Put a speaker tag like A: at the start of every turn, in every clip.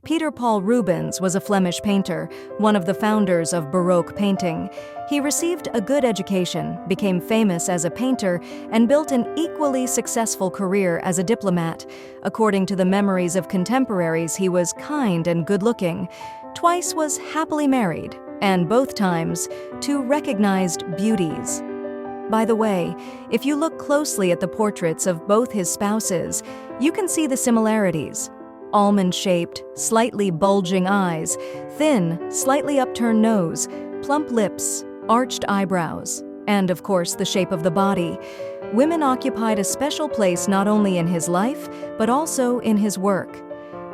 A: Paul Rubens was a Flemish painter, one of the founders of Baroque painting. He received a good education, became famous as a painter, and built an equally successful career as a diplomat. According to the memories of contemporaries, he was kind and good-looking. Twice was happily married, and both times to recognized beauties. By the way, if you look closely at the portraits of both his spouses, you can see the similarities. Almond-shaped, slightly bulging eyes, thin, slightly upturned nose, plump lips, arched eyebrows, and of course the shape of the body. Women occupied a special place not only in his life, but also in his work.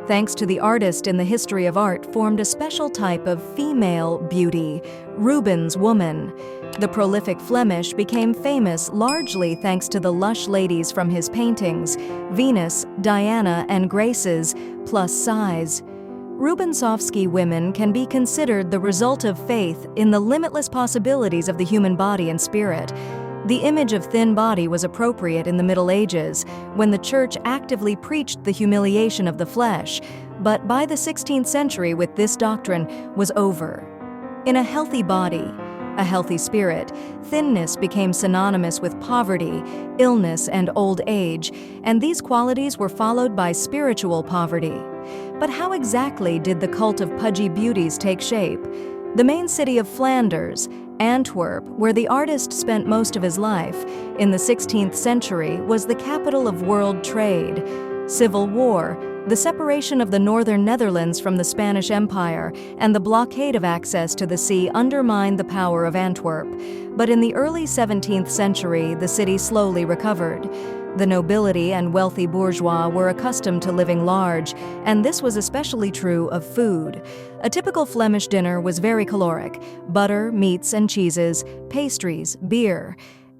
A: Thanks to the artist in the history of art formed a special type of female beauty, Ruben's woman. The prolific Flemish became famous largely thanks to the lush ladies from his paintings, Venus, Diana, and Graces, plus size. Rubensovsky women can be considered the result of faith in the limitless possibilities of the human body and spirit. The image of thin body was appropriate in the Middle Ages, when the Church actively preached the humiliation of the flesh, but by the 16th century with this doctrine was over. In a healthy body, a healthy spirit, thinness became synonymous with poverty, illness, and old age, and these qualities were followed by spiritual poverty. But how exactly did the cult of pudgy beauties take shape? The main city of Flanders, Antwerp, where the artist spent most of his life, in the 16th century was the capital of world trade. Civil war, the separation of the northern Netherlands from the Spanish Empire, and the blockade of access to the sea undermined the power of Antwerp. But in the early 17th century, the city slowly recovered. The nobility and wealthy bourgeois were accustomed to living large, and this was especially true of food. A typical Flemish dinner was very caloric: butter, meats and cheeses, pastries, beer.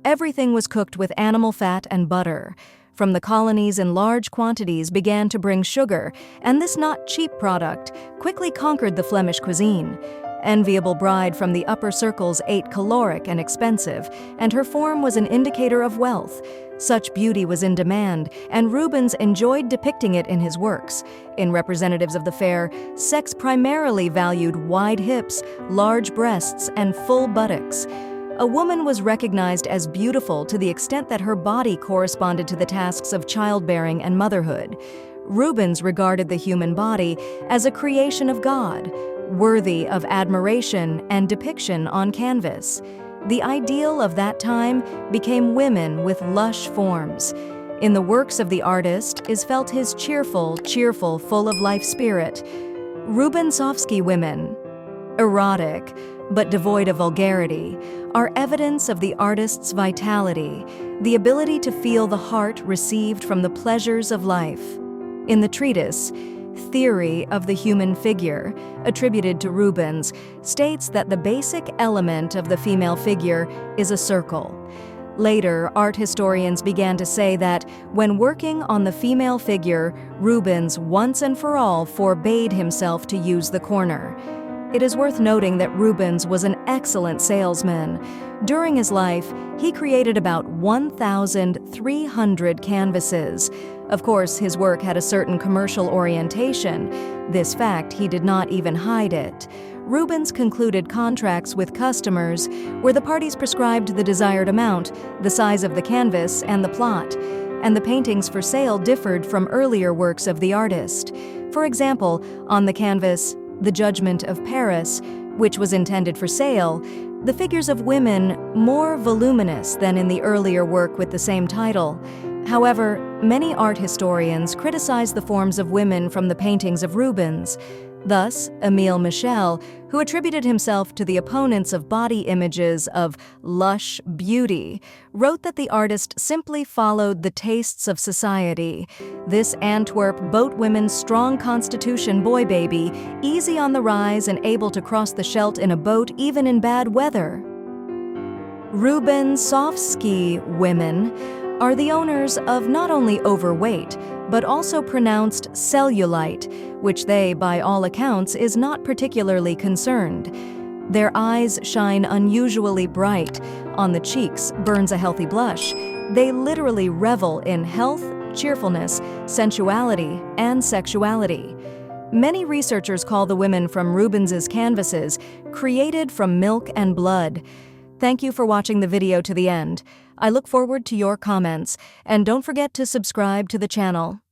A: Everything was cooked with animal fat and butter. From the colonies in large quantities began to bring sugar, and this not cheap product quickly conquered the Flemish cuisine. Enviable bride from the upper circles ate caloric and expensive, and her form was an indicator of wealth. Such beauty was in demand, and Rubens enjoyed depicting it in his works. In representatives of the fair, sex primarily valued wide hips, large breasts, and full buttocks. A woman was recognized as beautiful to the extent that her body corresponded to the tasks of childbearing and motherhood. Rubens regarded the human body as a creation of God, worthy of admiration and depiction on canvas. The ideal of that time became women with lush forms. In the works of the artist is felt his cheerful, full-of-life spirit. Rubensovsky women, erotic, but devoid of vulgarity, are evidence of the artist's vitality, the ability to feel the heart received from the pleasures of life. In the treatise, Theory of the Human Figure, attributed to Rubens, states that the basic element of the female figure is a circle. Later, art historians began to say that, when working on the female figure, Rubens once and for all forbade himself to use the corner. It is worth noting that Rubens was an excellent salesman. During his life, he created about 1,300 canvases. Of course, his work had a certain commercial orientation. This fact, he did not even hide it. Rubens concluded contracts with customers where the parties prescribed the desired amount, the size of the canvas, and the plot, and the paintings for sale differed from earlier works of the artist. For example, on the canvas, The Judgment of Paris, which was intended for sale, the figures of women more voluminous than in the earlier work with the same title. However, many art historians criticize the forms of women from the paintings of Rubens. Thus, Émile Michel, who attributed himself to the opponents of body images of lush beauty, wrote that the artist simply followed the tastes of society. This Antwerp boatwoman's strong constitution boy baby, easy on the rise and able to cross the Scheldt in a boat even in bad weather. Rubensovsky women are the owners of not only overweight, but also pronounced cellulite, which they, by all accounts, is not particularly concerned. Their eyes shine unusually bright. On the cheeks burns a healthy blush. They literally revel in health, cheerfulness, sensuality, and sexuality. Many researchers call the women from Rubens's canvases created from milk and blood. Thank you for watching the video to the end. I look forward to your comments, and don't forget to subscribe to the channel.